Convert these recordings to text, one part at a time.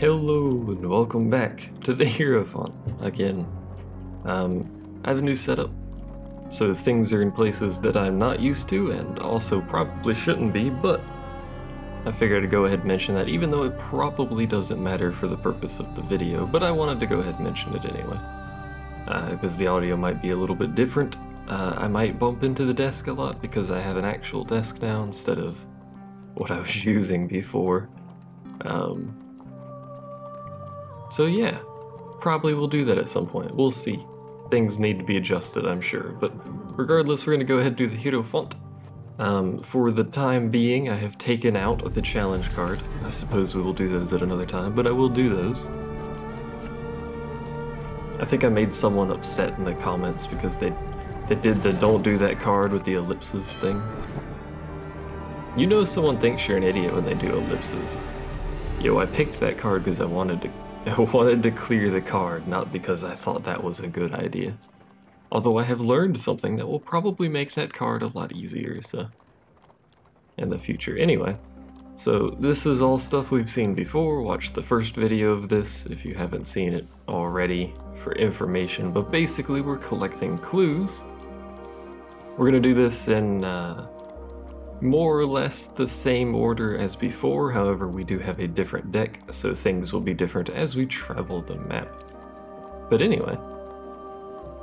Hello and welcome back to the Hierophant again. I have a new setup, so things are in places that I'm not used to and also probably shouldn't be, but I figured I'd go ahead and mention that even though it probably doesn't matter for the purpose of the video, but I wanted to go ahead and mention it anyway. Because the audio might be a little bit different. I might bump into the desk a lot because I have an actual desk now instead of what I was using before. So yeah, probably will do that at some point. We'll see. Things need to be adjusted, I'm sure. But regardless, we're going to go ahead and do the Hierophant. For the time being, I have taken out the challenge card. I suppose we will do those at another time, but I will do those. I think I made someone upset in the comments because they did the don't do that card with the ellipses thing. You know someone thinks you're an idiot when they do ellipses. Yo, I picked that card because I wanted to clear the card, not because I thought that was a good idea. Although I have learned something that will probably make that card a lot easier, so in the future. Anyway, so this is all stuff we've seen before. Watch the first video of this if you haven't seen it already for information, but basically we're collecting clues. We're gonna do this in more or less the same order as before, however we do have a different deck, so things will be different as we travel the map. But anyway,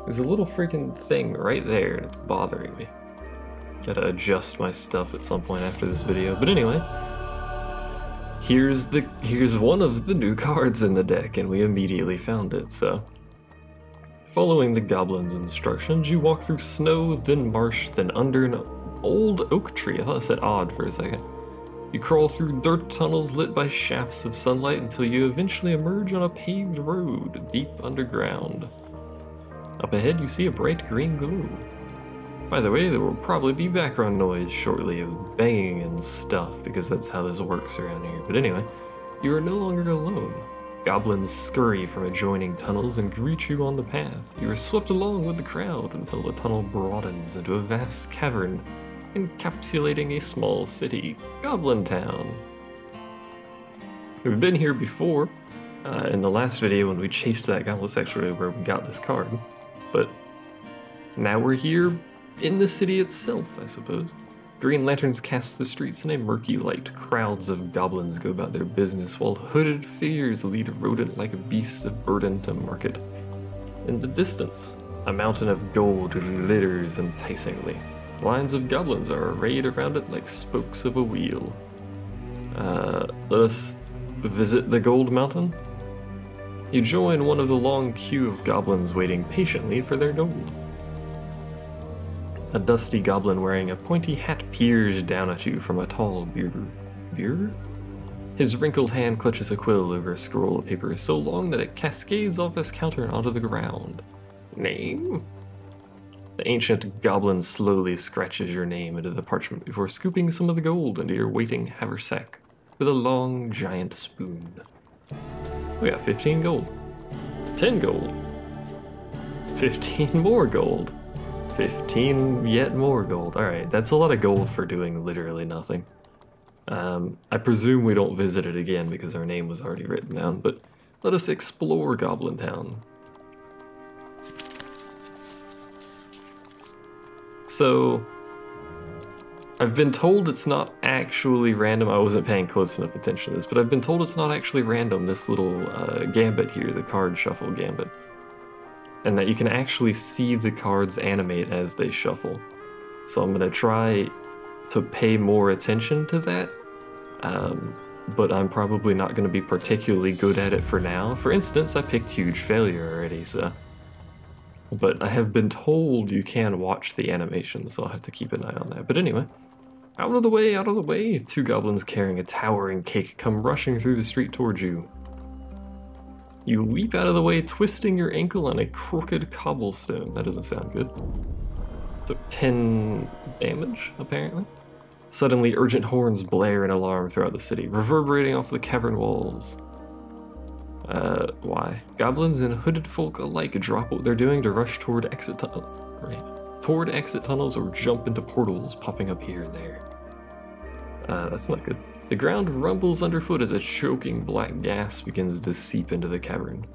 there's a little freaking thing right there that's bothering me. Gotta adjust my stuff at some point after this video, but anyway, here's one of the new cards in the deck, and we immediately found it, so. Following the goblin's instructions, you walk through snow, then marsh, then under an old oak tree. I thought it said odd for a second. You crawl through dirt tunnels lit by shafts of sunlight until you eventually emerge on a paved road deep underground. Up ahead you see a bright green glow. By the way, there will probably be background noise shortly of banging and stuff because that's how this works around here. But anyway, you are no longer alone. Goblins scurry from adjoining tunnels and greet you on the path. You are swept along with the crowd until the tunnel broadens into a vast cavern encapsulating a small city, Goblin Town. We've been here before, in the last video when we chased that goblin. That's actually where we got this card, but now we're here in the city itself, I suppose. Green lanterns cast the streets in a murky light. Crowds of goblins go about their business, while hooded figures lead a rodent-like beast of burden to market. In the distance, a mountain of gold glitters enticingly. Lines of goblins are arrayed around it like spokes of a wheel. Let us visit the gold mountain. You join one of the long queue of goblins waiting patiently for their gold. A dusty goblin wearing a pointy hat peers down at you from a tall bureau. His wrinkled hand clutches a quill over a scroll of paper so long that it cascades off his counter and onto the ground. Name? The ancient goblin slowly scratches your name into the parchment before scooping some of the gold into your waiting haversack with a long, giant spoon. We got 15 gold. 10 gold. 15 more gold. 15 yet more gold. Alright, that's a lot of gold for doing literally nothing. I presume we don't visit it again because our name was already written down, but let us explore Goblin Town. So, I've been told it's not actually random. I wasn't paying close enough attention to this, but I've been told it's not actually random, this little gambit here, the card shuffle gambit. And that you can actually see the cards animate as they shuffle. So I'm going to try to pay more attention to that, but I'm probably not going to be particularly good at it for now. For instance, I picked Huge Failure already, so. But I have been told you can watch the animation, so I'll have to keep an eye on that. But anyway, out of the way, out of the way! Two goblins carrying a towering cake come rushing through the street towards you. You leap out of the way, twisting your ankle on a crooked cobblestone. That doesn't sound good. Took 10 damage, apparently. Suddenly, urgent horns blare an alarm throughout the city, reverberating off the cavern walls. Why? Goblins and hooded folk alike drop what they're doing to rush toward exit tunnels or jump into portals popping up here and there. That's not good. The ground rumbles underfoot as a choking black gas begins to seep into the cavern.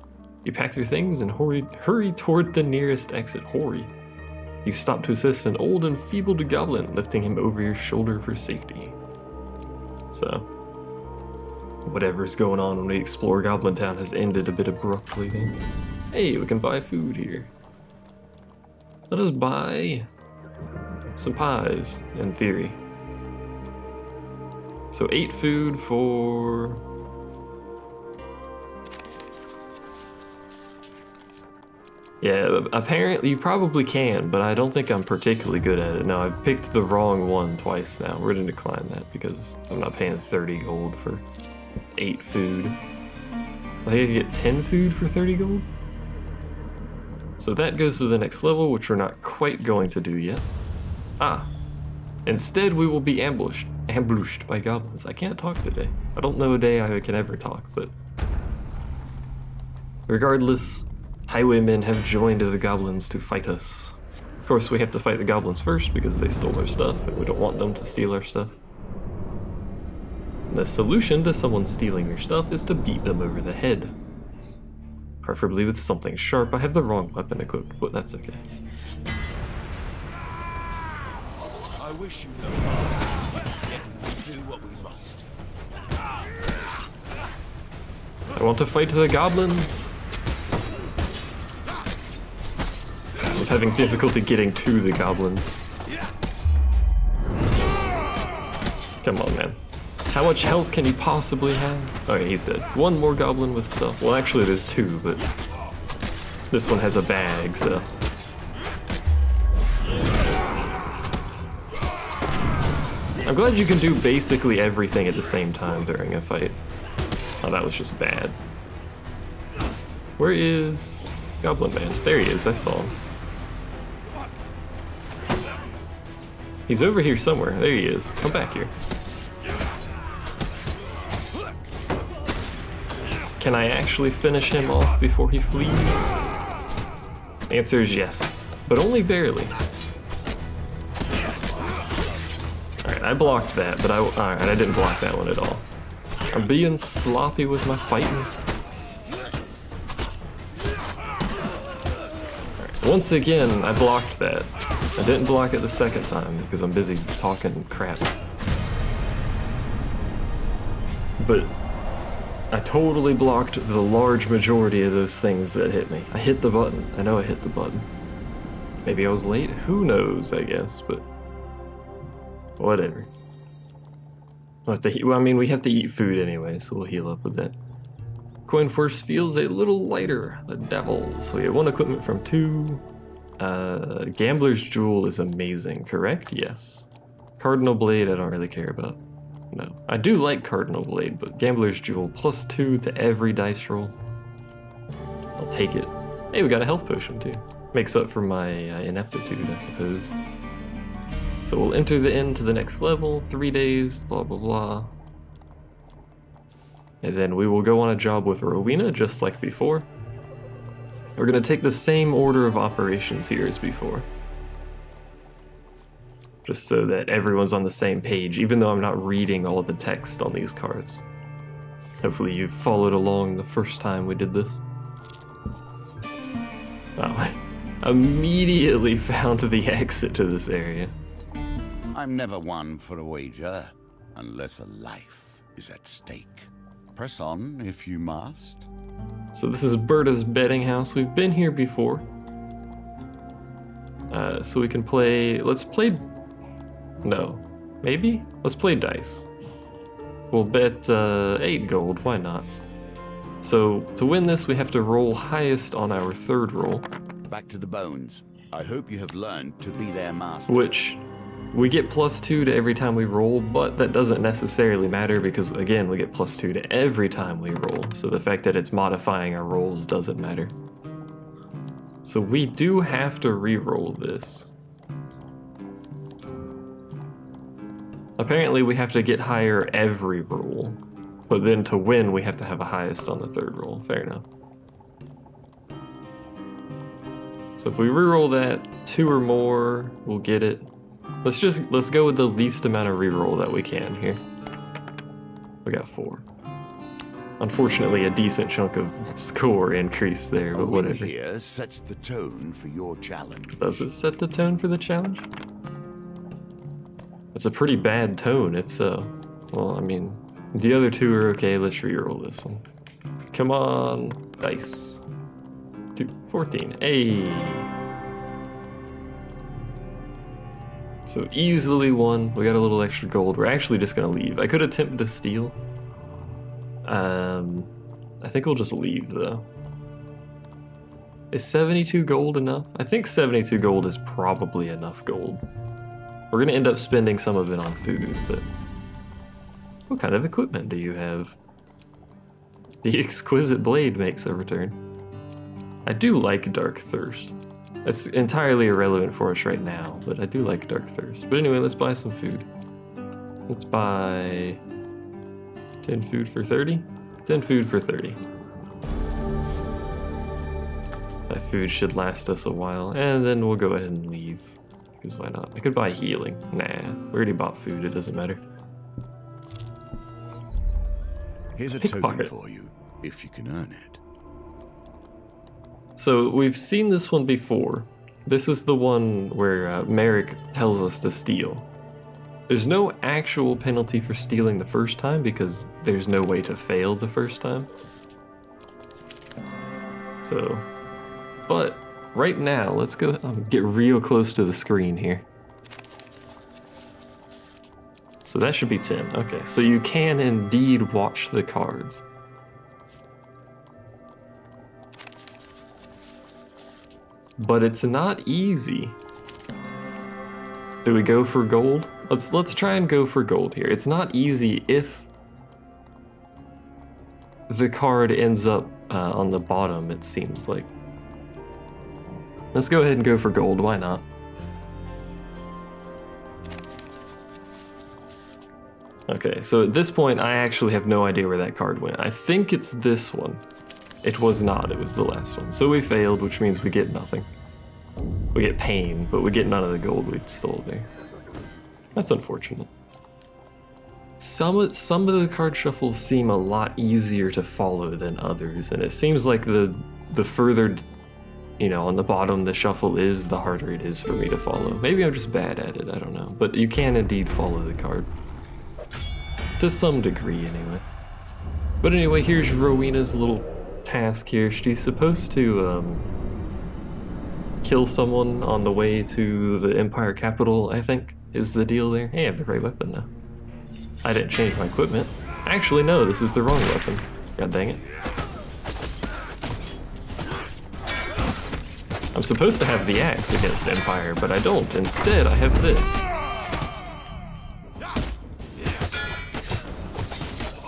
You pack your things and hurry toward the nearest exit. Hurry. You stop to assist an old enfeebled goblin, lifting him over your shoulder for safety. So, whatever's going on when we explore Goblin Town has ended a bit abruptly then. Hey, we can buy food here. Let us buy some pies, in theory. So 8 food for... Yeah, apparently you probably can, but I don't think I'm particularly good at it. No, I've picked the wrong one twice now. We're gonna decline that because I'm not paying 30 gold for 8 food. I think I get 10 food for 30 gold? So that goes to the next level, which we're not quite going to do yet. Ah, instead we will be ambushed by goblins. I can't talk today. I don't know a day I can ever talk, but regardless, highwaymen have joined the goblins to fight us. Of course, we have to fight the goblins first because they stole our stuff and we don't want them to steal our stuff. The solution to someone stealing your stuff is to beat them over the head. Preferably with something sharp. I have the wrong weapon equipped, but that's okay. I wish you no harm, yet we do what we must. I want to fight the goblins. I was having difficulty getting to the goblins. Come on, man. How much health can he possibly have? Okay, he's dead. One more goblin with stuff. Well, actually there's 2, but this one has a bag, so. I'm glad you can do basically everything at the same time during a fight. Oh, that was just bad. Where is Goblin Man? There he is, I saw him. He's over here somewhere. There he is. Come back here. Can I actually finish him off before he flees? The answer is yes, but only barely. Alright, I blocked that, but alright, I didn't block that one at all. I'm being sloppy with my fighting. Alright, once again, I blocked that. I didn't block it the second time because I'm busy talking crap. But I totally blocked the large majority of those things that hit me. I hit the button. I know I hit the button. Maybe I was late? Who knows, I guess, but whatever. We'll have to, well, I mean, we have to eat food anyway, so we'll heal up with that. Coin purse feels a little lighter. The devil. So we have 1 equipment from 2. Gambler's Jewel is amazing, correct? Yes. Cardinal Blade I don't really care about. No. I do like Cardinal Blade, but Gambler's Jewel +2 to every dice roll. I'll take it. Hey, we got a health potion too. Makes up for my ineptitude, I suppose. So we'll enter the inn to the next level, 3 days, blah blah blah. And then we will go on a job with Rowena, just like before. We're gonna take the same order of operations here as before. Just so that everyone's on the same page, even though I'm not reading all of the text on these cards. Hopefully you followed along the first time we did this. Oh, I immediately found the exit to this area. I'm never one for a wager, unless a life is at stake. Press on if you must. So this is Berta's betting house. We've been here before. So we can play, let's play, no, maybe? Let's play dice. We'll bet 8 gold, why not? So to win this, we have to roll highest on our 3rd roll. Back to the bones. I hope you have learned to be their master. Which, we get +2 to every time we roll, but that doesn't necessarily matter because, again, we get +2 to every time we roll. So the fact that it's modifying our rolls doesn't matter. So we do have to re-roll this. Apparently we have to get higher every roll, but then to win we have to have a highest on the 3rd roll. Fair enough. So if we re-roll that, 2 or more, we'll get it. Let's go with the least amount of re-roll that we can here. We got 4. Unfortunately, a decent chunk of score increased there, but whatever. Here sets the tone for your challenge. Does it set the tone for the challenge? It's a pretty bad tone, if so. Well, I mean, the other 2 are okay. Let's reroll this one. Come on, dice. 14. Hey. So easily won. We got a little extra gold. We're actually just gonna leave. I could attempt to steal. I think we'll just leave though. Is 72 gold enough? I think 72 gold is probably enough gold. We're gonna end up spending some of it on food, but what kind of equipment do you have? The exquisite blade makes a return. I do like Dark Thirst. That's entirely irrelevant for us right now, but I do like Dark Thirst. But anyway, let's buy some food. Let's buy 10 food for 30? 10 food for 30. That food should last us a while, and then we'll go ahead and leave. Because why not? I could buy healing. Nah, we already bought food, it doesn't matter. Here's a token for you, if you can earn it. So we've seen this one before. This is the one where Merrick tells us to steal. There's no actual penalty for stealing the first time because there's no way to fail the first time. So, but right now, let's go get real close to the screen here. So that should be 10. Okay, so you can indeed watch the cards. But it's not easy. Do we go for gold? Let's try and go for gold here. It's not easy if the card ends up on the bottom, it seems like. Let's go ahead and go for gold, why not? Okay, so at this point I actually have no idea where that card went. I think it's this one. It was not, it was the last one. So we failed, which means we get nothing. We get pain, but we get none of the gold we stole there. That's unfortunate. Some of the card shuffles seem a lot easier to follow than others, and it seems like the further, you know, on the bottom the shuffle is, the harder it is for me to follow. Maybe I'm just bad at it, I don't know. But you can indeed follow the card. To some degree, anyway. But anyway, here's Rowena's little task here. She's supposed to kill someone on the way to the Empire capital, I think, is the deal there. Hey, I have the right weapon now. I didn't change my equipment. Actually, no, this is the wrong weapon. God dang it. I'm supposed to have the axe against Empire, but I don't. Instead, I have this.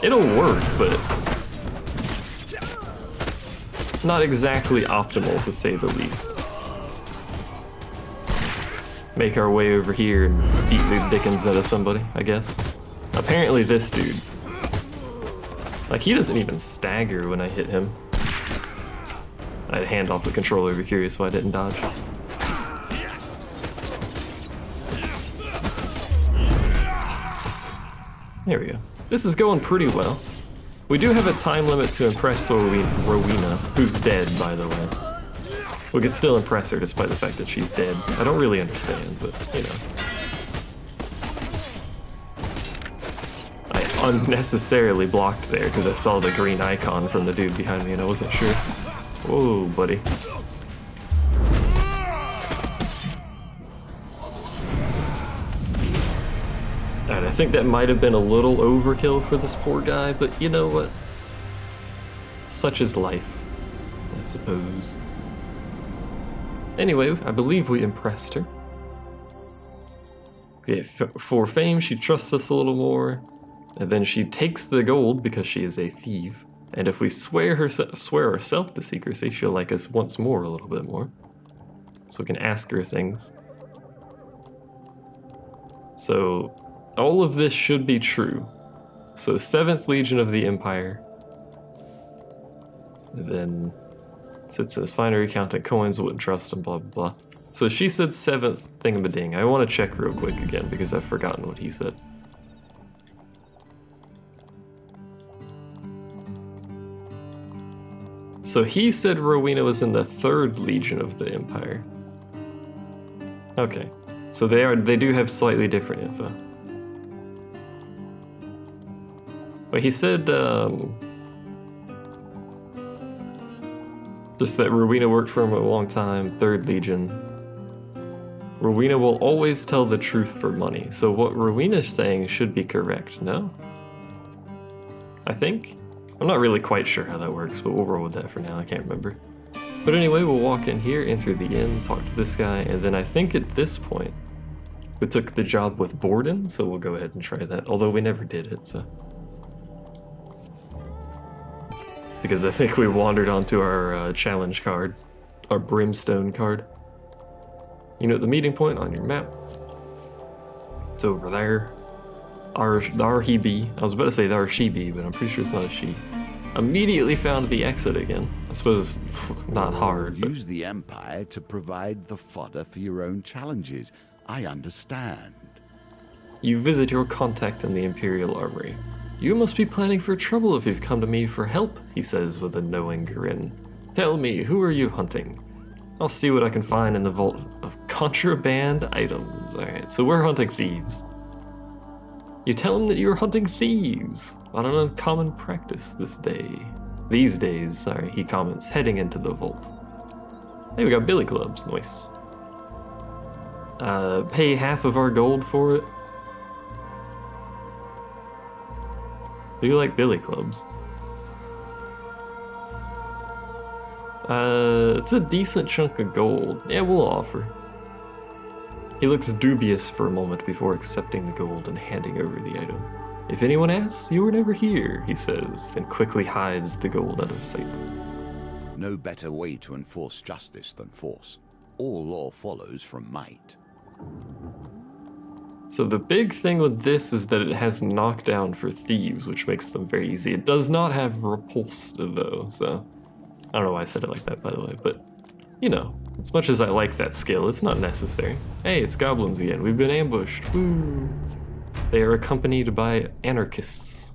It'll work, but not exactly optimal, to say the least. Let's make our way over here and beat the dickens out of somebody, I guess. Apparently this dude, like, he doesn't even stagger when I hit him. I had to hand off the controller over here so I didn't dodge. There we go. This is going pretty well. We do have a time limit to impress Rowena, who's dead, by the way. We could still impress her despite the fact that she's dead. I don't really understand, but, you know. I unnecessarily blocked there because I saw the green icon from the dude behind me and I wasn't sure. Whoa, buddy. And I think that might have been a little overkill for this poor guy, but you know what? Such is life, I suppose. Anyway, I believe we impressed her. Okay, for fame, she trusts us a little more, and then she takes the gold because she is a thief. And if we swear ourselves to secrecy, she'll like us once more a little bit more. So we can ask her things. So all of this should be true. So 7th Legion of the Empire. And then sits in his finery counting coins, wouldn't trust him, blah, blah, blah. So she said 7th thingamading. I want to check real quick again because I've forgotten what he said. So he said Rowena was in the 3rd Legion of the Empire. Okay, so they do have slightly different info. But he said just that Rowena worked for him a long time, 3rd Legion. Rowena will always tell the truth for money. So what Rowena's saying should be correct, no? I think? I'm not really quite sure how that works, but we'll roll with that for now, I can't remember. But anyway, we'll walk in here, enter the inn, talk to this guy, and then I think at this point, we took the job with Borden, so we'll go ahead and try that, although we never did it, so. Because I think we wandered onto our challenge card, our brimstone card. You know, the meeting point on your map. It's over there. The Arhibi. I was about to say the Arshibi, but I'm pretty sure it's not a she. Immediately found the exit again. I suppose not hard, but... Use the Empire to provide the fodder for your own challenges. I understand. You visit your contact in the Imperial Armory. You must be planning for trouble if you've come to me for help, he says with a knowing grin. Tell me, who are you hunting? I'll see what I can find in the vault of contraband items. Alright, so we're hunting thieves. You tell him that you're hunting thieves on an uncommon practice these days, sorry, he comments, heading into the vault. Hey, we got billy clubs, nice. Pay half of our gold for it. Do you like billy clubs? It's a decent chunk of gold. Yeah, we'll offer. He looks dubious for a moment before accepting the gold and handing over the item. If anyone asks, you were never here, he says, then quickly hides the gold out of sight. No better way to enforce justice than force. All law follows from might. So the big thing with this is that it has knockdown for thieves, which makes them very easy. It does not have repulse, though, so... I don't know why I said it like that, by the way, but, you know, as much as I like that skill, it's not necessary. Hey, it's goblins again. We've been ambushed. Woo! They are accompanied by anarchists,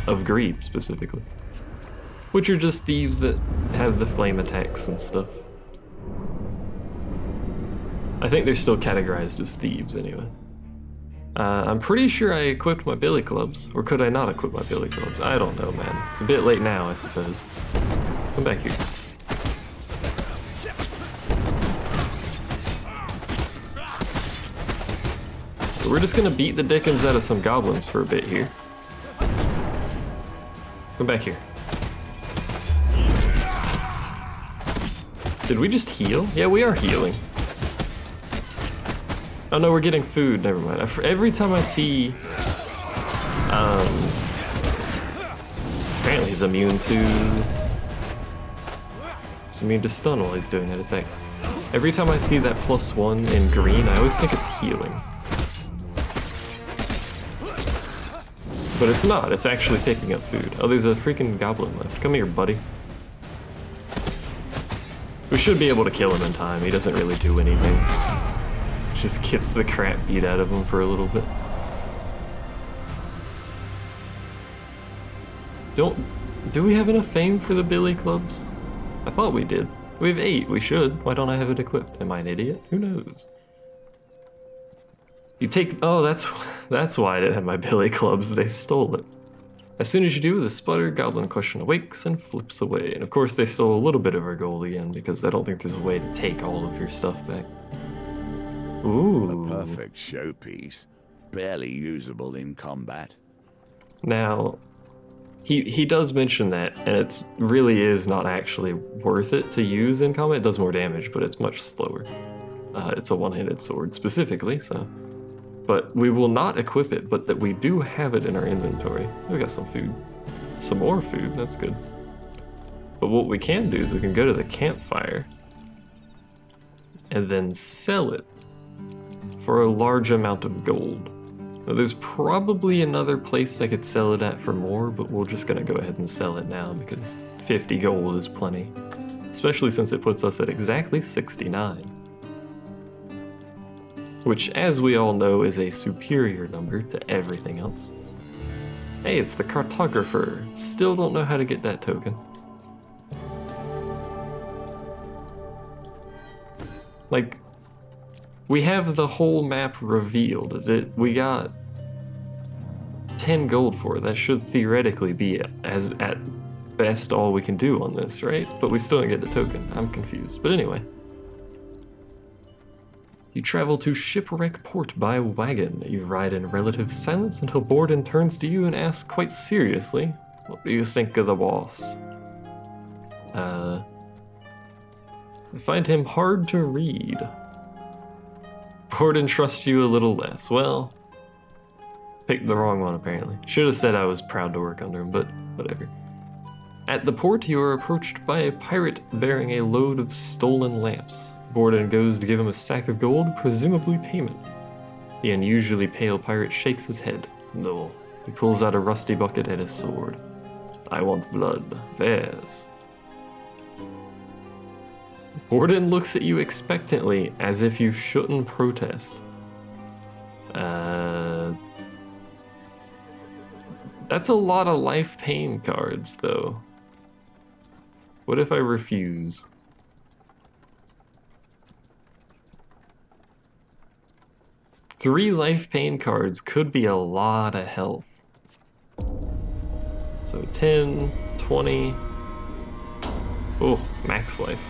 of greed, specifically. Which are just thieves that have the flame attacks and stuff. I think they're still categorized as thieves, anyway. I'm pretty sure I equipped my billy clubs, or could I not equip my billy clubs? I don't know, man. It's a bit late now, I suppose. Come back here. So we're just gonna beat the dickens out of some goblins for a bit here. Come back here. Did we just heal? Yeah, we are healing. Oh no, we're getting food, never mind. Every time I see... apparently he's immune to... He's immune to stun while he's doing that attack. Every time I see that +1 in green, I always think it's healing. But it's not, it's actually picking up food. Oh, there's a freaking goblin left. Come here, buddy. We should be able to kill him in time, he doesn't really do anything. Just gets the crap beat out of him for a little bit. Do we have enough fame for the billy clubs? I thought we did. We have 8, we should. Why don't I have it equipped? Am I an idiot? Who knows? You take, oh, that's why I didn't have my billy clubs, they stole it. As soon as you do, the sputter goblin question awakes and flips away. And of course they stole a little bit of our gold again, because I don't think there's a way to take all of your stuff back. Ooh. A perfect showpiece, barely usable in combat. Now, he does mention that, and it really is not actually worth it to use in combat. It does more damage, but it's much slower. It's a one-handed sword specifically, so. But we will not equip it, but that we do have it in our inventory. We got some food. Some more food, that's good. But what we can do is we can go to the campfire and then sell it for a large amount of gold. Now, there's probably another place I could sell it at for more, but we're just gonna go ahead and sell it now because 50 gold is plenty. Especially since it puts us at exactly 69. Which, as we all know, is a superior number to everything else. Hey, it's the cartographer. Still don't know how to get that token. Like, we have the whole map revealed. That we got 10 gold for it. That should theoretically be as at best all we can do on this, right? But we still don't get the token. I'm confused. But anyway. You travel to Shipwreck Port by wagon. You ride in relative silence until Borden turns to you and asks quite seriously, "What do you think of the boss?" I find him hard to read. Borden trusts you a little less. Well, picked the wrong one apparently. Should have said I was proud to work under him, but whatever. At the port, you are approached by a pirate bearing a load of stolen lamps. Borden goes to give him a sack of gold, presumably payment. The unusually pale pirate shakes his head. No. He pulls out a rusty bucket and his sword. "I want blood. Theirs." Borden looks at you expectantly, as if you shouldn't protest. That's a lot of life pain cards, though. What if I refuse? Three life pain cards could be a lot of health. So 10, 20. Oh, max life.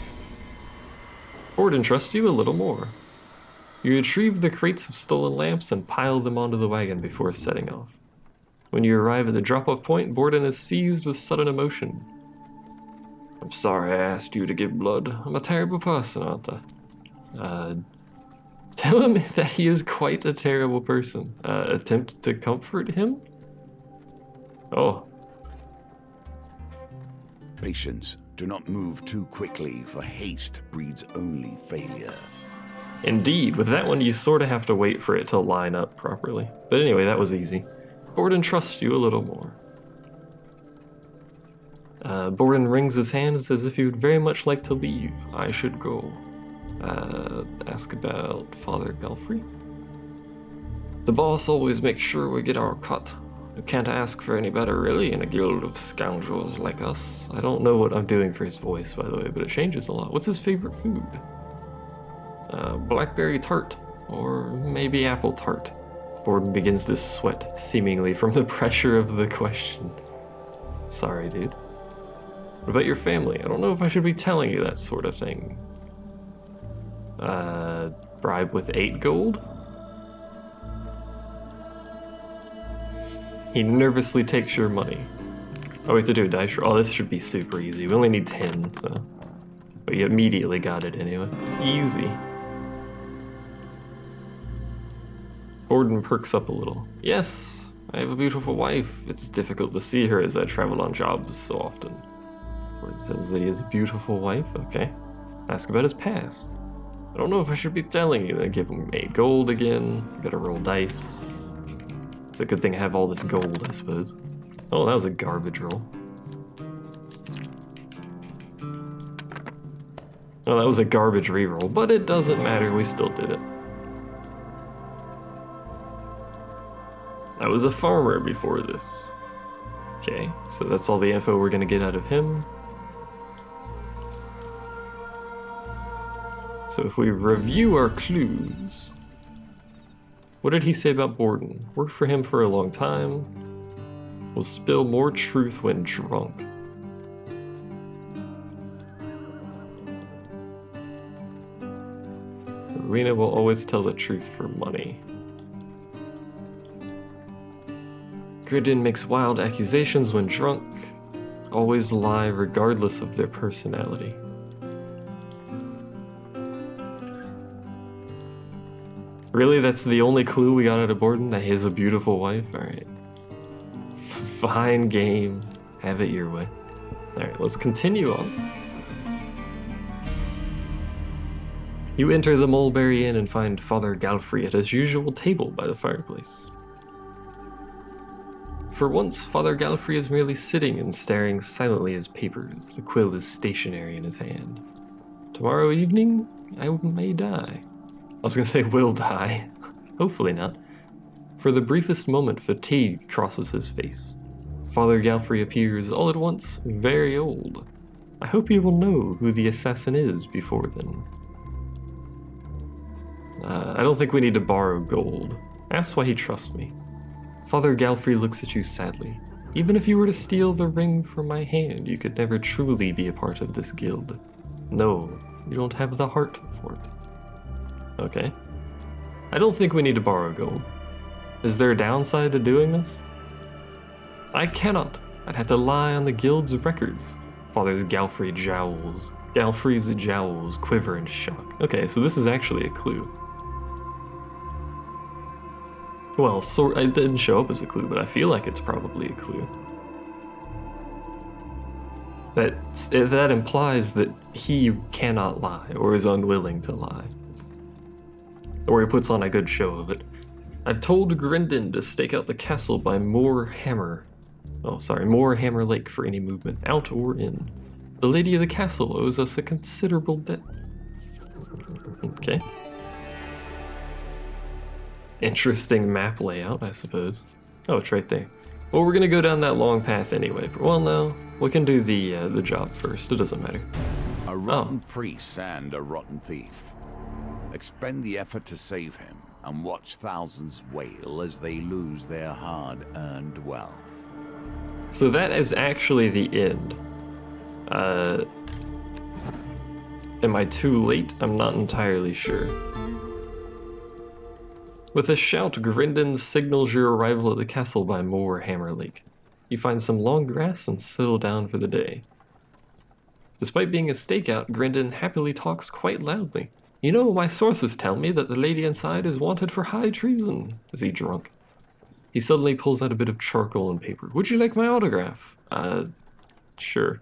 Borden trusts you a little more. You retrieve the crates of stolen lamps and pile them onto the wagon before setting off. When you arrive at the drop-off point, Borden is seized with sudden emotion. "I'm sorry I asked you to give blood. I'm a terrible person, aren't I?" Tell him that he is quite a terrible person. Attempt to comfort him? Oh. Patience. Do not move too quickly, for haste breeds only failure. Indeed, with that one you sort of have to wait for it to line up properly. But anyway, that was easy. Borden trusts you a little more. Borden wrings his hands as if he would very much like to leave. "I should go. Ask about Father Belfry?" "The boss always makes sure we get our cut. You can't ask for any better, really, in a guild of scoundrels like us." I don't know what I'm doing for his voice, by the way, but it changes a lot. What's his favorite food? Blackberry tart, or maybe apple tart. Borden begins to sweat, seemingly from the pressure of the question. "Sorry, dude. What about your family? I don't know if I should be telling you that sort of thing." Bribe with 8 gold? He nervously takes your money. Oh, we have to do a dice roll. Oh, this should be super easy. We only need 10, so. But you immediately got it anyway. Easy. Borden perks up a little. "Yes, I have a beautiful wife. It's difficult to see her as I travel on jobs so often." Borden says that he has a beautiful wife. Okay. Ask about his past. "I don't know if I should be telling you." They give him 8 gold again. Gotta roll dice. It's a good thing I have all this gold, I suppose. Oh, that was a garbage roll. Oh, that was a garbage reroll, but it doesn't matter, we still did it. I was a farmer before this. Okay, so that's all the info we're gonna get out of him. So if we review our clues, what did he say about Borden? Worked for him for a long time. Will spill more truth when drunk. Rowena will always tell the truth for money. Gridden makes wild accusations when drunk. Always lie regardless of their personality. Really? That's the only clue we got out of Borden? That he has a beautiful wife? Alright. Fine game. Have it your way. Alright, let's continue on. You enter the Mulberry Inn and find Father Galfrey at his usual table by the fireplace. For once, Father Galfrey is merely sitting and staring silently at his papers. The quill is stationary in his hand. Tomorrow evening, I may die. I was gonna say will die. Hopefully not. For the briefest moment, fatigue crosses his face. Father Galfrey appears all at once very old. I hope you will know who the assassin is before then. I don't think we need to borrow gold. Ask why he trusts me. Father Galfrey looks at you sadly. Even if you were to steal the ring from my hand, you could never truly be a part of this guild. No, you don't have the heart for it. Okay. I don't think we need to borrow gold. Is there a downside to doing this? I cannot. I'd have to lie on the guild's records. Father's Galfrey jowls. Galfrey's jowls quiver in shock. Okay, so this is actually a clue. Well, it didn't show up as a clue, but I feel like it's probably a clue. That implies that he cannot lie, or is unwilling to lie. Or he puts on a good show of it. I've told Grindon to stake out the castle by Moorhammer Lake for any movement, out or in. The lady of the castle owes us a considerable debt. Okay. Interesting map layout, I suppose. Oh, it's right there. Well, we're gonna go down that long path anyway. Well, no, we can do the job first. It doesn't matter. A rotten priest and a rotten thief. Expend the effort to save him, and watch thousands wail as they lose their hard-earned wealth. So that is actually the end. Am I too late? I'm not entirely sure. With a shout, Grindon signals your arrival at the castle by Moorhammer Lake. You find some long grass and settle down for the day. Despite being a stakeout, Grindon happily talks quite loudly. You know, my sources tell me that the lady inside is wanted for high treason. Is he drunk? He suddenly pulls out a bit of charcoal and paper. Would you like my autograph? Sure.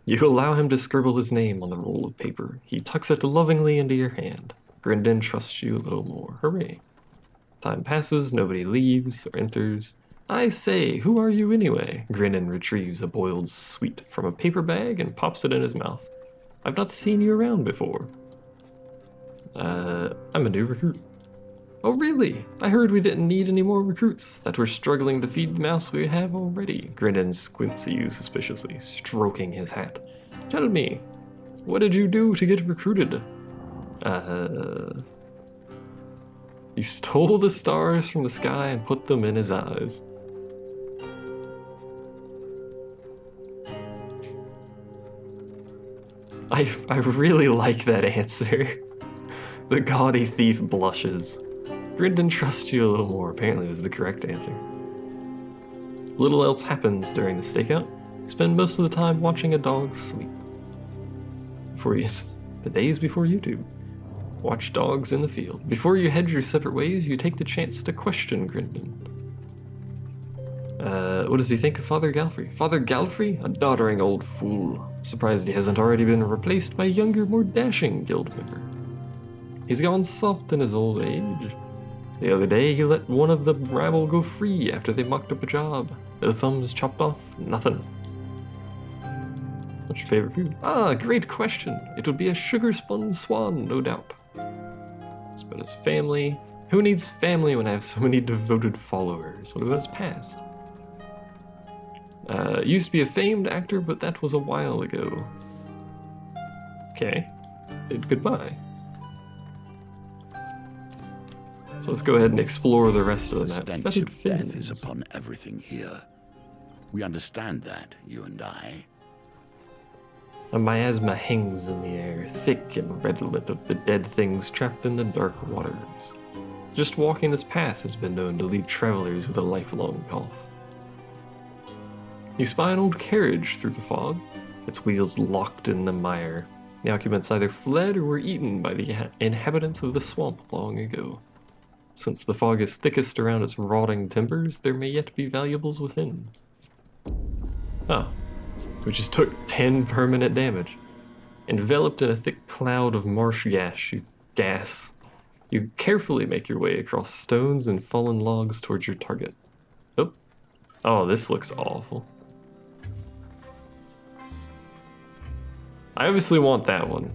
You allow him to scribble his name on the roll of paper. He tucks it lovingly into your hand. Grindon trusts you a little more. Hooray. Time passes, nobody leaves or enters. I say, who are you anyway? Grindon retrieves a boiled sweet from a paper bag and pops it in his mouth. I've not seen you around before. I'm a new recruit. Oh really? I heard we didn't need any more recruits, that we're struggling to feed the mouse we have already. Grindon squints at you suspiciously, stroking his hat. Tell me, what did you do to get recruited? You stole the stars from the sky and put them in his eyes. I really like that answer. The gaudy thief blushes. Grindon trusts you a little more, apparently it was the correct answer. Little else happens during the stakeout. You spend most of the time watching a dog sleep. The days before YouTube. Watch dogs in the field. Before you head your separate ways, you take the chance to question Grindon. What does he think of Father Galfrey? Father Galfrey? A doddering old fool. Surprised he hasn't already been replaced by a younger, more dashing guild member. He's gone soft in his old age. The other day, he let one of the rabble go free after they mucked up a job. No thumbs chopped off, nothing. What's your favorite food? Ah, great question. It would be a sugar-spun swan, no doubt. It's about his family. Who needs family when I have so many devoted followers? What about his past? Used to be a famed actor, but that was a while ago. Okay. Goodbye. So let's go ahead and explore the rest of the map. The stench of death is upon everything here. We understand that, you and I. A miasma hangs in the air, thick and redolent of the dead things trapped in the dark waters. Just walking this path has been known to leave travelers with a lifelong cough. You spy an old carriage through the fog, its wheels locked in the mire. The occupants either fled or were eaten by the inhabitants of the swamp long ago. Since the fog is thickest around its rotting timbers, there may yet be valuables within. Oh, we just took 10 permanent damage. Enveloped in a thick cloud of marsh gas, you carefully make your way across stones and fallen logs towards your target. Oh, this looks awful. I obviously want that one.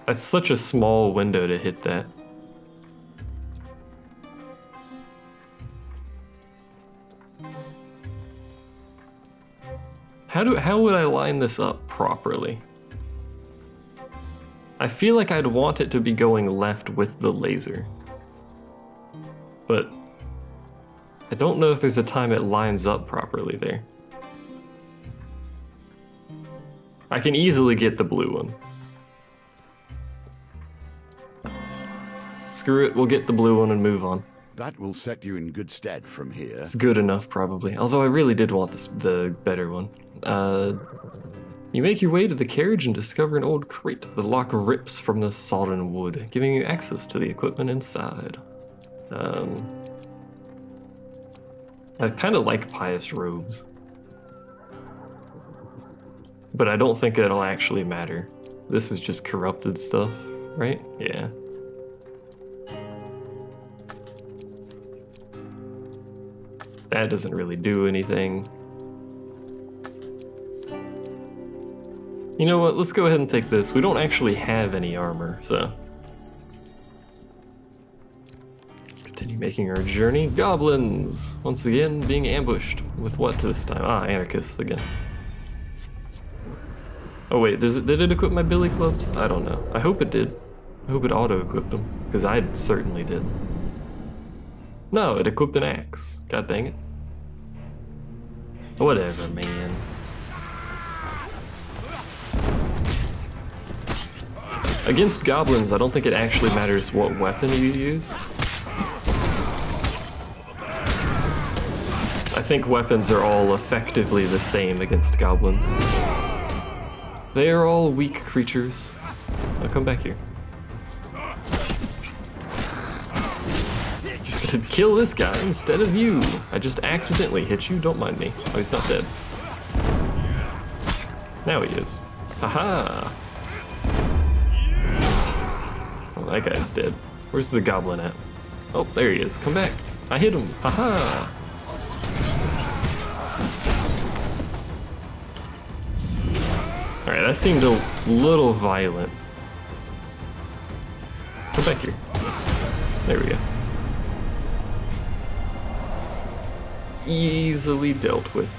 That's such a small window to hit that. How would I line this up properly? I feel like I'd want it to be going left with the laser. But I don't know if there's a time it lines up properly there. I can easily get the blue one. Screw it, we'll get the blue one and move on. That will set you in good stead from here. It's good enough, probably. Although I really did want the better one. You make your way to the carriage and discover an old crate. The lock rips from the sodden wood, giving you access to the equipment inside. I kind of like pious robes. But I don't think it'll actually matter. This is just corrupted stuff, right? Yeah. That doesn't really do anything. You know what, let's go ahead and take this. We don't actually have any armor, so. Continue making our journey. Goblins! Once again, being ambushed. With what this time? Ah, anarchists again. Oh wait, did it equip my billy clubs? I don't know. I hope it did. I hope it auto-equipped them, because I certainly did. No, it equipped an axe. God dang it. Whatever, man. Against goblins, I don't think it actually matters what weapon you use. I think weapons are all effectively the same against goblins. They are all weak creatures. Now come back here. Just gonna kill this guy instead of you. I just accidentally hit you, don't mind me. Oh, he's not dead. Now he is. Haha! Oh, that guy's dead. Where's the goblin at? Oh, there he is. Come back. I hit him. Haha! Alright, that seemed a little violent. Come back here. There we go. Easily dealt with.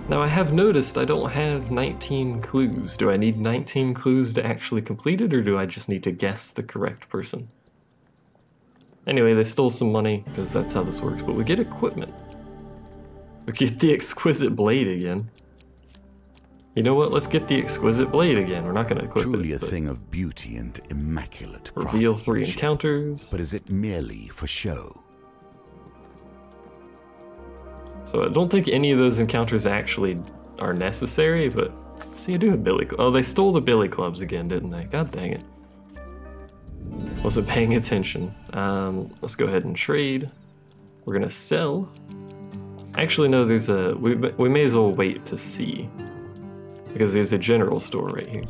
Now I have noticed I don't have 19 clues. Do I need 19 clues to actually complete it, or do I just need to guess the correct person? Anyway, they stole some money, because that's how this works, but we get equipment. We get the exquisite blade again. You know what? Let's get the exquisite blade again. We're not going to equip it. Truly a thing of beauty and immaculate reveal 3 craftsmanship. encounters. But is it merely for show? So I don't think any of those encounters actually are necessary, but see, I do have billy clubs. Oh, they stole the billy clubs again, didn't they? God dang it. Wasn't paying attention. Let's go ahead and trade. We're gonna sell. Actually, no, there's a, we may as well wait to see, because there's a general store right here.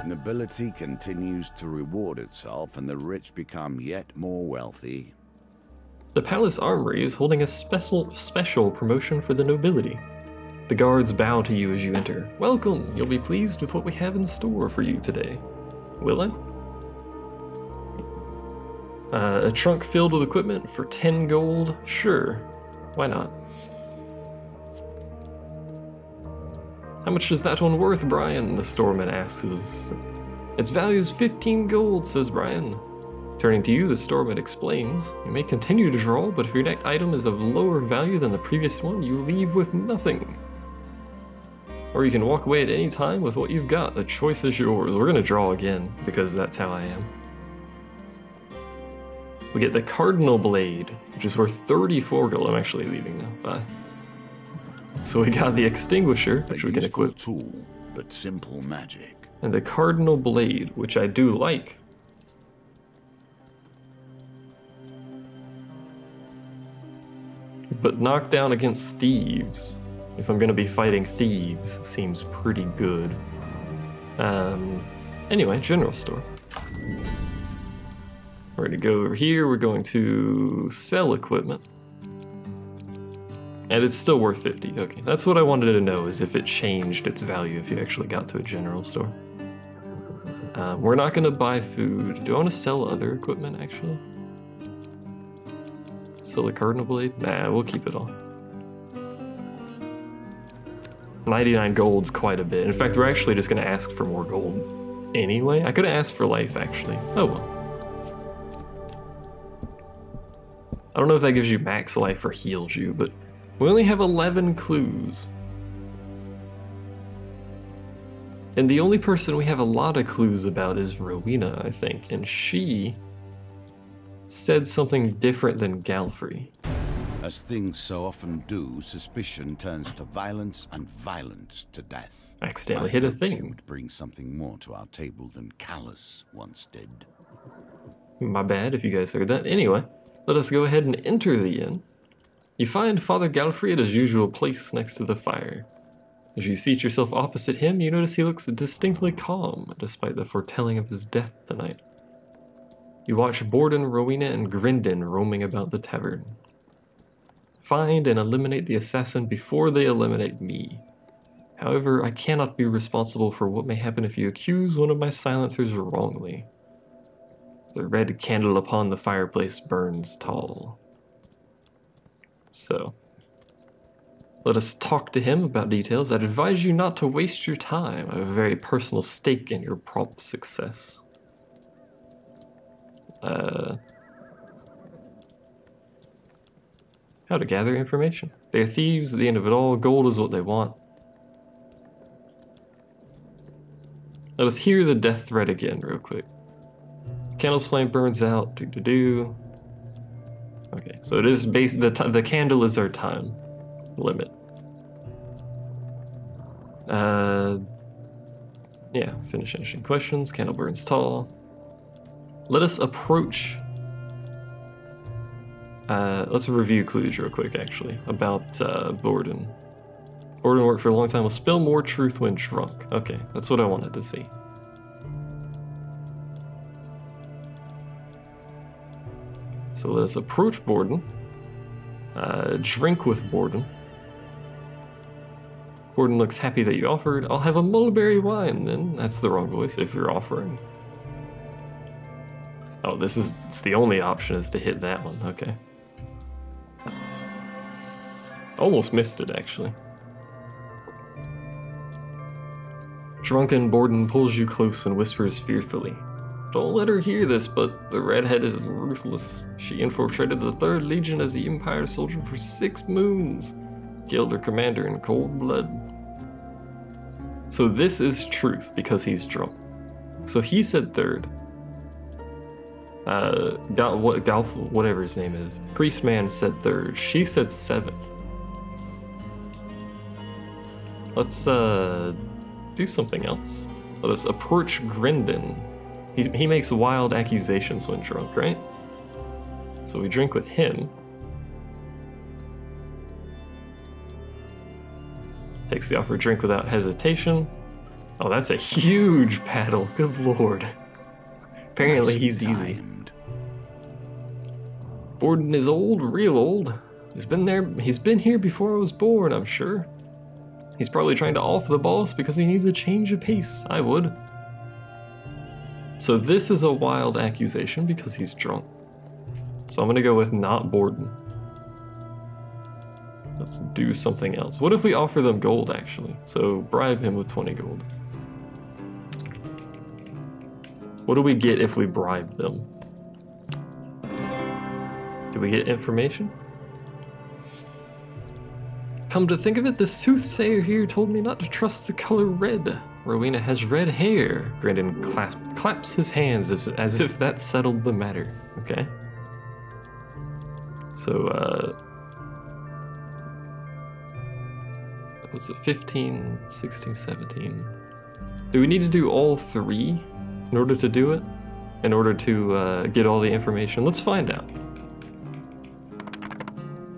Nobility continues to reward itself and the rich become yet more wealthy. The Palace Armory is holding a special promotion for the nobility. The guards bow to you as you enter. Welcome! You'll be pleased with what we have in store for you today. Will I? A trunk filled with equipment for 10 gold? Sure. Why not? How much is that one worth, Brian? The storeman asks. Its value is 15 gold, says Brian. Turning to you, the storeman explains. You may continue to draw, but if your next item is of lower value than the previous one, you leave with nothing. Or you can walk away at any time with what you've got. The choice is yours. We're gonna draw again, because that's how I am. We get the Cardinal Blade, which is worth 34 gold. I'm actually leaving now. Bye. So we got the Extinguisher, which we can equip. Tool, but simple magic. And the Cardinal Blade, which I do like. But knockdown against thieves, if I'm gonna be fighting thieves, seems pretty good. Anyway, general store. We're gonna go over here, we're going to sell equipment. And it's still worth 50, okay. That's what I wanted to know, is if it changed its value if you actually got to a general store. We're not gonna buy food. Do I wanna sell other equipment, actually? Still a cardinal blade? Nah, we'll keep it all. 99 gold's quite a bit. In fact, we're actually just gonna ask for more gold anyway. I could have asked for life, actually. Oh well. I don't know if that gives you max life or heals you, but we only have 11 clues. And the only person we have a lot of clues about is Rowena, I think, and she said something different than Galfrey. As things so often do, suspicion turns to violence and violence to death. Accidentally hit a hoped you thing. would bring something more to our table than Callus once did. My bad if you guys heard that. Anyway, let us go ahead and enter the inn. You find Father Galfrey at his usual place next to the fire. As you seat yourself opposite him, you notice he looks distinctly calm, despite the foretelling of his death tonight. You watch Borden, Rowena, and Grindon roaming about the tavern. Find and eliminate the assassin before they eliminate me. However, I cannot be responsible for what may happen if you accuse one of my silencers wrongly. The red candle upon the fireplace burns tall. So, let us talk to him about details. I'd advise you not to waste your time. I have a very personal stake in your prompt success. How to gather information. They are thieves at the end of it all. Gold is what they want. Let us hear the death threat again real quick. Candle's flame burns out. Do-do-do. Okay, so it is the candle is our time limit. Yeah, finish answering questions. Candle burns tall. Let us approach. Let's review clues real quick, actually, about Borden. Borden worked for a long time. Will spill more truth when drunk. Okay, that's what I wanted to see. So let us approach Borden. Drink with Borden. Borden looks happy that you offered. I'll have a mulberry wine, then. That's the wrong voice, if you're offering. Oh, it's the only option is to hit that one, okay. Almost missed it, actually. Drunken Borden pulls you close and whispers fearfully. Don't let her hear this, but the redhead is ruthless. She infiltrated the 3rd Legion as the Empire soldier for 6 moons. Killed her commander in cold blood. So this is truth because he's drunk. So he said 3rd. Whatever his name is. Priestman said 3rd. She said 7th. Let's do something else. Let us approach Grindon. He makes wild accusations when drunk, right? So we drink with him. Takes the offered drink without hesitation. Oh, that's a huge paddle. Good lord. Apparently he's easy. Borden is old, real old. He's been here before I was born, I'm sure. He's probably trying to off the boss because he needs a change of pace. I would. So this is a wild accusation because he's drunk. So I'm gonna go with not Borden. Let's do something else. What if we offer them gold, actually? So bribe him with 20 gold. What do we get if we bribe them? Do we get information? Come to think of it, the soothsayer here told me not to trust the color red. Rowena has red hair. Grandin claps his hands as if that settled the matter. Okay. So, what's it? 15, 16, 17. Do we need to do all 3 in order to do it? In order to get all the information? Let's find out.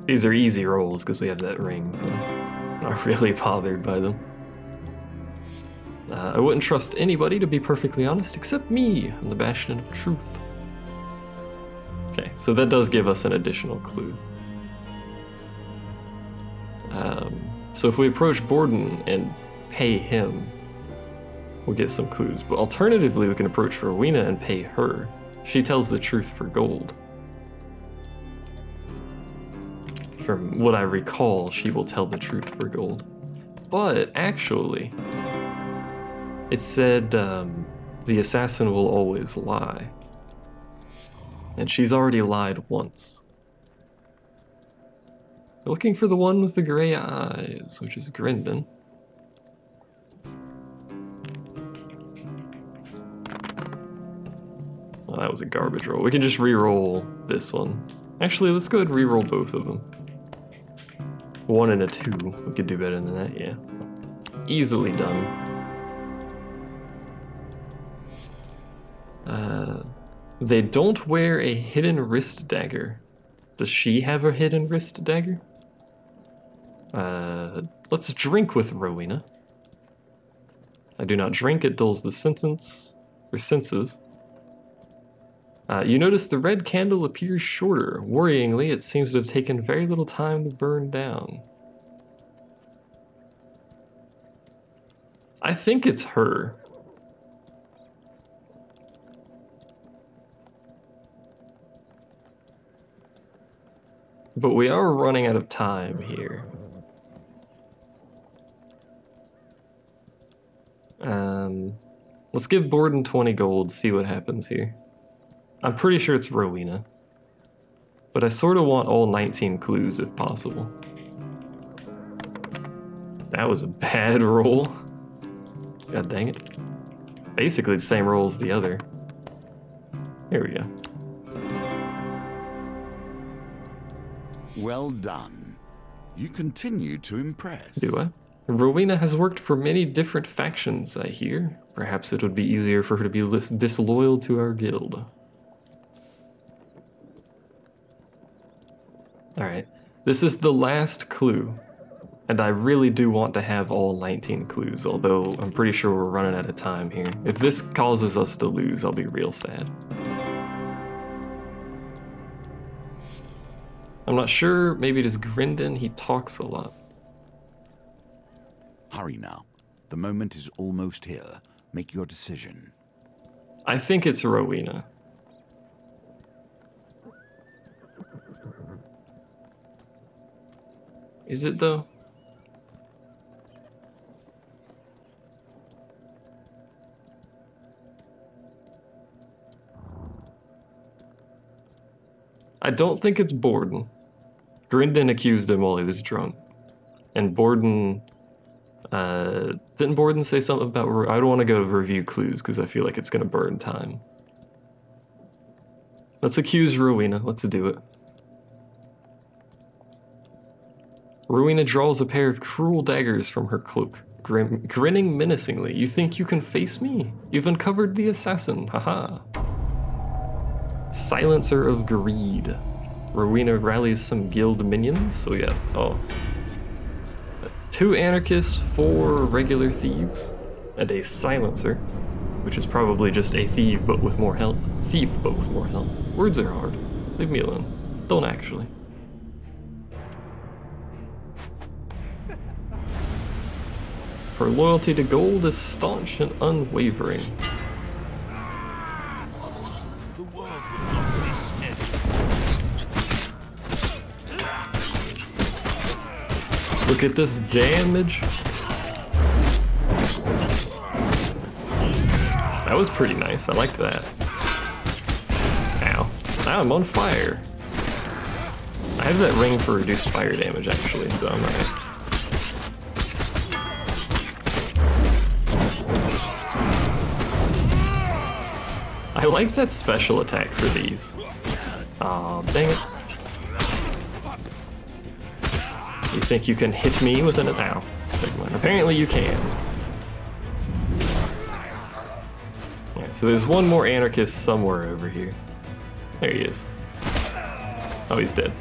These are easy rolls because we have that ring, so I'm not really bothered by them. I wouldn't trust anybody, to be perfectly honest, except me. I'm the bastion of truth. Okay, so that does give us an additional clue. So if we approach Borden and pay him, we'll get some clues. But alternatively, we can approach Rowena and pay her. She tells the truth for gold. From what I recall, she will tell the truth for gold. But actually, it said the assassin will always lie. And she's already lied once. We're looking for the one with the gray eyes, which is Grindon. Oh, that was a garbage roll. We can just re-roll this one. Actually, let's go ahead and re-roll both of them. 1 and a 2. We could do better than that, yeah. Easily done. They don't wear a hidden wrist dagger. Does she have a hidden wrist dagger? Let's drink with Rowena. I do not drink, it dulls the senses. You notice the red candle appears shorter. Worryingly, it seems to have taken very little time to burn down. I think it's her. But we are running out of time here. Let's give Borden 20 gold, see what happens here. I'm pretty sure it's Rowena. But I sort of want all 19 clues if possible. That was a bad roll. God dang it. Basically the same roll as the other. Here we go. Well done. You continue to impress. Do I? Rowena has worked for many different factions, I hear. Perhaps it would be easier for her to be less disloyal to our guild. Alright, this is the last clue. And I really do want to have all 19 clues, although I'm pretty sure we're running out of time here. If this causes us to lose, I'll be real sad. I'm not sure, maybe it is Grindon, he talks a lot. Hurry now. The moment is almost here. Make your decision. I think it's Rowena. Is it though? I don't think it's Borden. Grindon accused him while he was drunk. And Borden... didn't Borden say something about... I don't want to go review clues because I feel like it's going to burn time. Let's accuse Rowena. Let's do it. Rowena draws a pair of cruel daggers from her cloak, grinning menacingly. You think you can face me? You've uncovered the assassin. Haha. Silencer of Greed. Rowena rallies some guild minions. So yeah, 2 anarchists, 4 regular thieves, and a silencer, which is probably just a thief but with more health. Thief but with more health. Words are hard. Leave me alone. Don't actually. Her loyalty to gold is staunch and unwavering. The world will not be steady. Look at this damage. That was pretty nice. I liked that. Ow. Now I'm on fire. I have that ring for reduced fire damage actually, so I'm alright. I like that special attack for these. Aw, dang it. You think you can hit me with an... Ow. Apparently you can. Yeah, so there's one more anarchist somewhere over here. There he is. Oh, he's dead.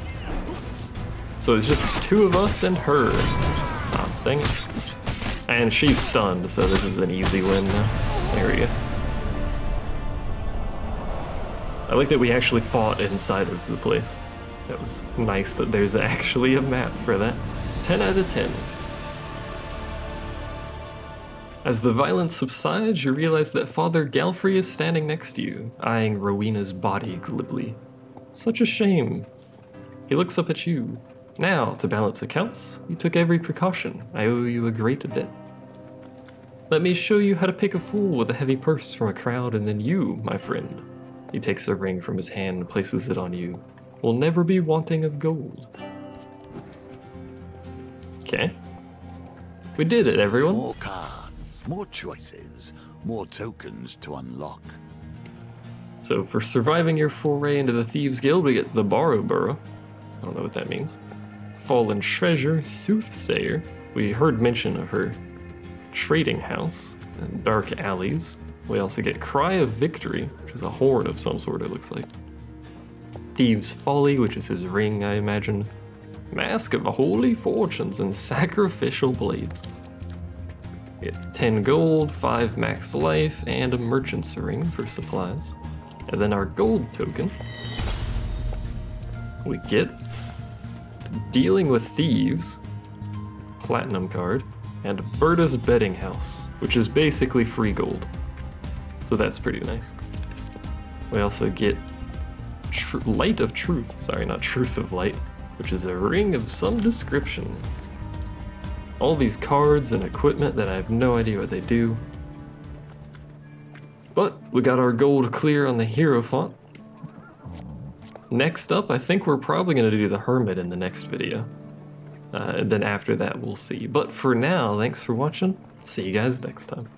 So it's just 2 of us and her. Aw, dang it. And she's stunned, so this is an easy win now. There we go. I like that we actually fought inside of the place. That was nice that there's actually a map for that. 10 out of 10. As the violence subsides, you realize that Father Galfrey is standing next to you, eyeing Rowena's body glibly. Such a shame. He looks up at you. Now, to balance accounts, you took every precaution. I owe you a great debt. Let me show you how to pick a fool with a heavy purse from a crowd, and then you, my friend. He takes a ring from his hand and places it on you. Will never be wanting of gold. Okay. We did it, everyone. More cards, more choices, more tokens to unlock. So for surviving your foray into the Thieves Guild, we get the Borrow Burrow. I don't know what that means. Fallen Treasure, Soothsayer. We heard mention of her trading house and dark alleys. We also get Cry of Victory, which is a horn of some sort, it looks like. Thieves' Folly, which is his ring, I imagine. Mask of Holy Fortunes and Sacrificial Blades. We get 10 gold, 5 max life, and a merchant's ring for supplies. And then our gold token, we get Dealing with Thieves, platinum card, and Berta's Betting House, which is basically free gold. So that's pretty nice. We also get Light of Truth, sorry, not Truth of Light, which is a ring of some description. All these cards and equipment that I have no idea what they do. But we got our gold clear on the Hierophant. Next up, I think we're probably going to do the Hermit in the next video. And then after that, we'll see. But for now, thanks for watching. See you guys next time.